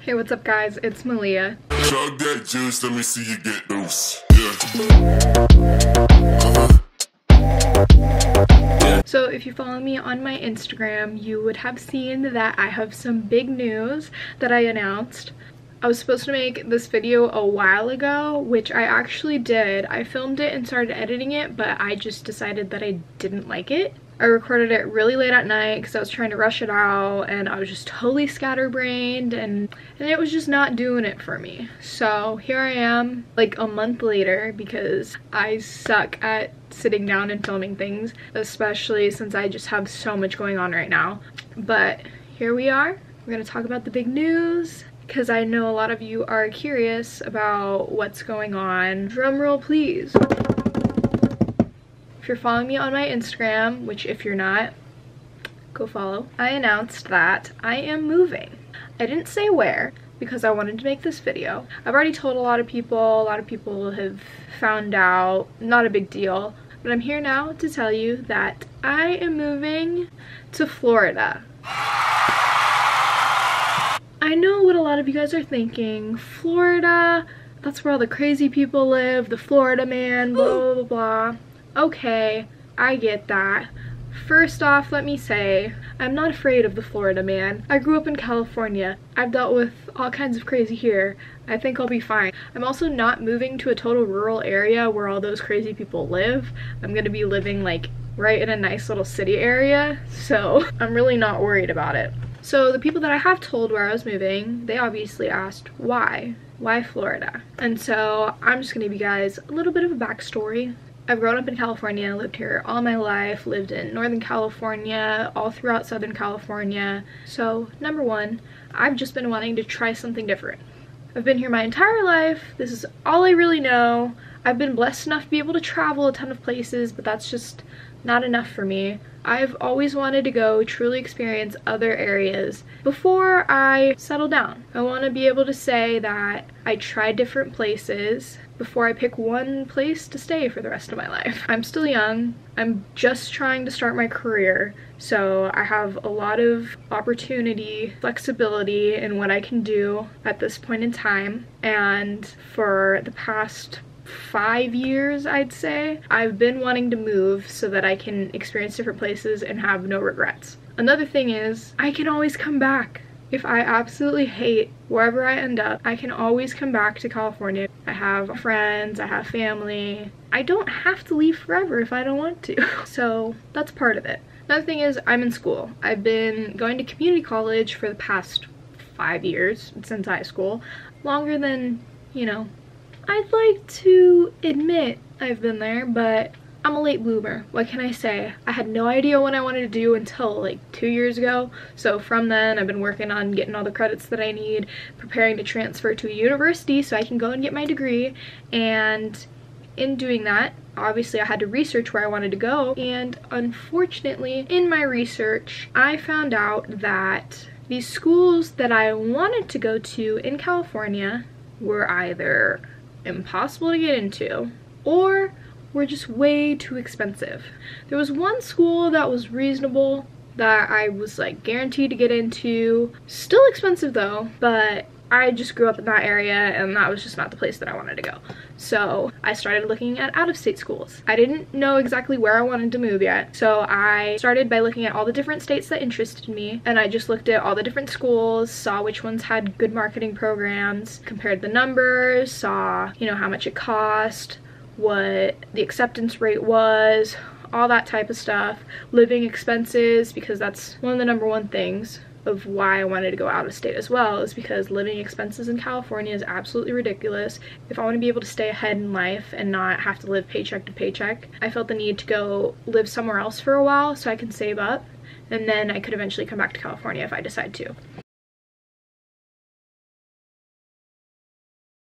Hey, what's up guys? It's Malia. Chug that juice, let me see you get loose. Yeah. So if you follow me on my Instagram, you would have seen that I have some big news that I announced. I was supposed to make this video a while ago, which I actually did. I filmed it and started editing it, but I just decided that I didn't like it. I recorded it really late at night because I was trying to rush it out and I was just totally scatterbrained and it was just not doing it for me. So here I am like a month later because I suck at sitting down and filming things, especially since I just have so much going on right now. But here we are. We're gonna talk about the big news because I know a lot of you are curious about what's going on. Drum roll please. If you're following me on my Instagram, which if you're not, go follow, I announced that I am moving. I didn't say where because I wanted to make this video. I've already told a lot of people have found out, not a big deal, but I'm here now to tell you that I am moving to Florida. I know what a lot of you guys are thinking. Florida, that's where all the crazy people live, the Florida man, blah, blah, blah, blah. Okay, I get that. First off, let me say, I'm not afraid of the Florida man. I grew up in California. I've dealt with all kinds of crazy here. I think I'll be fine. I'm also not moving to a total rural area where all those crazy people live. I'm gonna be living like right in a nice little city area, so I'm really not worried about it. So the people that I have told where I was moving, they obviously asked why? Why Florida? And so I'm just gonna give you guys a little bit of a backstory. I've grown up in California, lived here all my life, lived in Northern California, all throughout Southern California. So number one, I've just been wanting to try something different. I've been here my entire life. This is all I really know. I've been blessed enough to be able to travel a ton of places, but that's just not enough for me. I've always wanted to go truly experience other areas before I settle down. I want to be able to say that I tried different places before I pick one place to stay for the rest of my life. I'm still young. I'm just trying to start my career, so I have a lot of opportunity, flexibility in what I can do at this point in time. And for the past 5 years, I'd say, I've been wanting to move so that I can experience different places and have no regrets. Another thing is, I can always come back. If I absolutely hate wherever I end up, I can always come back to California. I have friends, I have family. I don't have to leave forever if I don't want to. So that's part of it. Another thing is, I'm in school. I've been going to community college for the past 5 years, since high school. Longer than, you know, I'd like to admit I've been there, but I'm a late bloomer. What can I say? I had no idea what I wanted to do until like 2 years ago. So from then, I've been working on getting all the credits that I need, preparing to transfer to a university so I can go and get my degree. And in doing that, obviously I had to research where I wanted to go. And unfortunately, in my research, I found out that these schools that I wanted to go to in California were either impossible to get into or were just way too expensive. There was one school that was reasonable that I was like guaranteed to get into. Still expensive though, but I just grew up in that area and that was just not the place that I wanted to go. So I started looking at out-of-state schools. I didn't know exactly where I wanted to move yet. So I started by looking at all the different states that interested me, and I just looked at all the different schools, saw which ones had good marketing programs, compared the numbers, saw, you know, how much it cost, what the acceptance rate was, all that type of stuff. Living expenses, because that's one of the #1 things of why I wanted to go out of state as well, is because living expenses in California is absolutely ridiculous. If I want to be able to stay ahead in life and not have to live paycheck to paycheck, I felt the need to go live somewhere else for a while so I can save up, and then I could eventually come back to California if I decide to.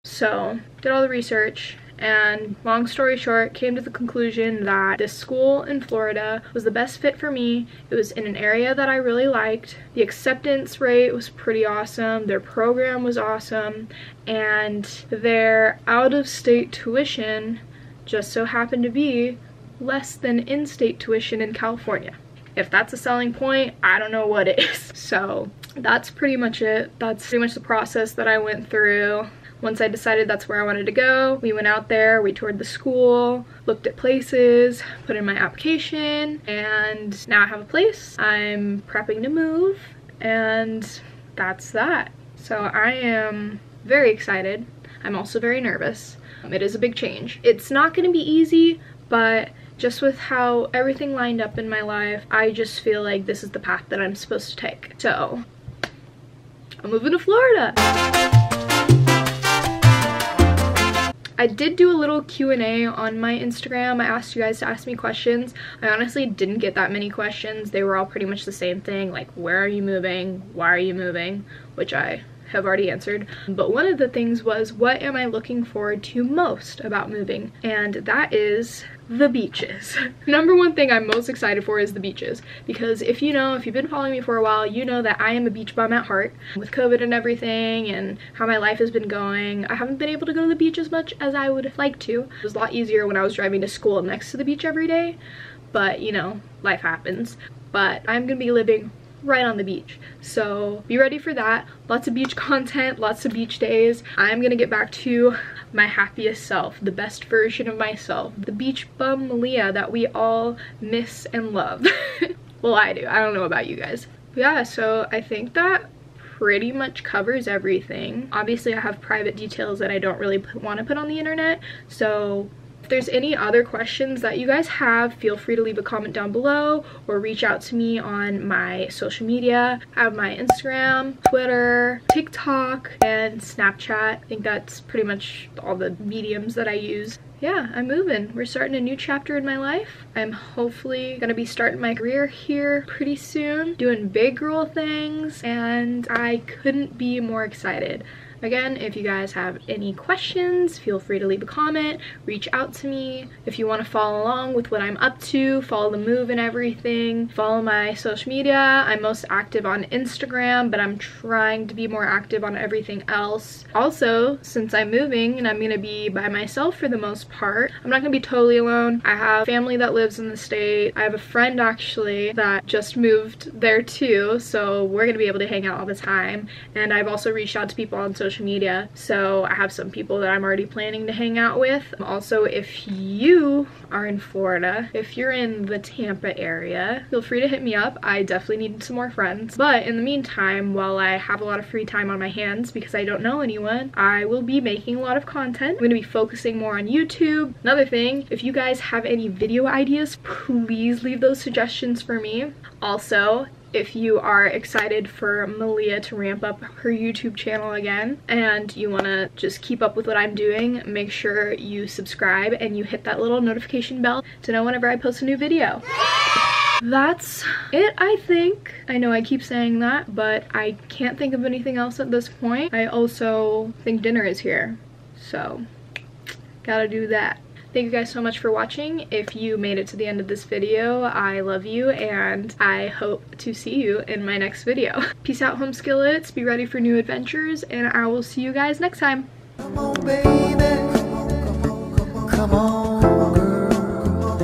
So, did all the research, and long story short, came to the conclusion that this school in Florida was the best fit for me. It was in an area that I really liked. The acceptance rate was pretty awesome. Their program was awesome. And their out-of-state tuition just so happened to be less than in-state tuition in California. If that's a selling point, I don't know what it is. So that's pretty much it. That's pretty much the process that I went through. Once I decided that's where I wanted to go, we went out there, we toured the school, looked at places, put in my application, and now I have a place. I'm prepping to move, and that's that. So I am very excited. I'm also very nervous. It is a big change. It's not going to be easy, but just with how everything lined up in my life, I just feel like this is the path that I'm supposed to take. So I'm moving to Florida. I did do a little Q&A on my Instagram. I asked you guys to ask me questions. I honestly didn't get that many questions. They were all pretty much the same thing, like where are you moving? Why are you moving? Which I have already answered. But one of the things was, what am I looking forward to most about moving? And that is the beaches. Number one thing I'm most excited for is the beaches, because if you've been following me for a while, you know that I am a beach bum at heart. With COVID and everything and how my life has been going, I haven't been able to go to the beach as much as I would like to. It was a lot easier when I was driving to school next to the beach every day, but you know, life happens. But I'm gonna be living right on the beach, so be ready for that. Lots of beach content, lots of beach days. I'm gonna get back to my happiest self, the best version of myself, the beach bum Malia that we all miss and love. Well, I do. I don't know about you guys. Yeah, so I think that pretty much covers everything. Obviously I have private details that I don't really want to put on the internet, so if there's any other questions that you guys have, feel free to leave a comment down below or reach out to me on my social media. I have my Instagram, Twitter, TikTok, and Snapchat. I think that's pretty much all the mediums that I use. Yeah, I'm moving. We're starting a new chapter in my life. I'm hopefully gonna be starting my career here pretty soon, doing big girl things, and I couldn't be more excited. Again, if you guys have any questions, feel free to leave a comment, reach out to me. If you want to follow along with what I'm up to, follow the move and everything, follow my social media. I'm most active on Instagram, but I'm trying to be more active on everything else. Also, since I'm moving and I'm going to be by myself for the most part, I'm not going to be totally alone. I have family that lives in the state. I have a friend actually that just moved there too, so we're going to be able to hang out all the time. And I've also reached out to people on social media, so I have some people that I'm already planning to hang out with. Also, if you are in Florida, if you're in the Tampa area, feel free to hit me up. I definitely need some more friends. But in the meantime, while I have a lot of free time on my hands because I don't know anyone, I will be making a lot of content. I'm going to be focusing more on YouTube. Another thing, if you guys have any video ideas, please leave those suggestions for me. Also, if you are excited for Malia to ramp up her YouTube channel again and you want to just keep up with what I'm doing, make sure you subscribe and you hit that little notification bell to know whenever I post a new video. That's it, I think. I know I keep saying that, but I can't think of anything else at this point. I also think dinner is here, so gotta do that. Thank you guys so much for watching. If you made it to the end of this video, I love you and I hope to see you in my next video. Peace out, home skillets. Be ready for new adventures and I will see you guys next time. Come on, baby. Come on.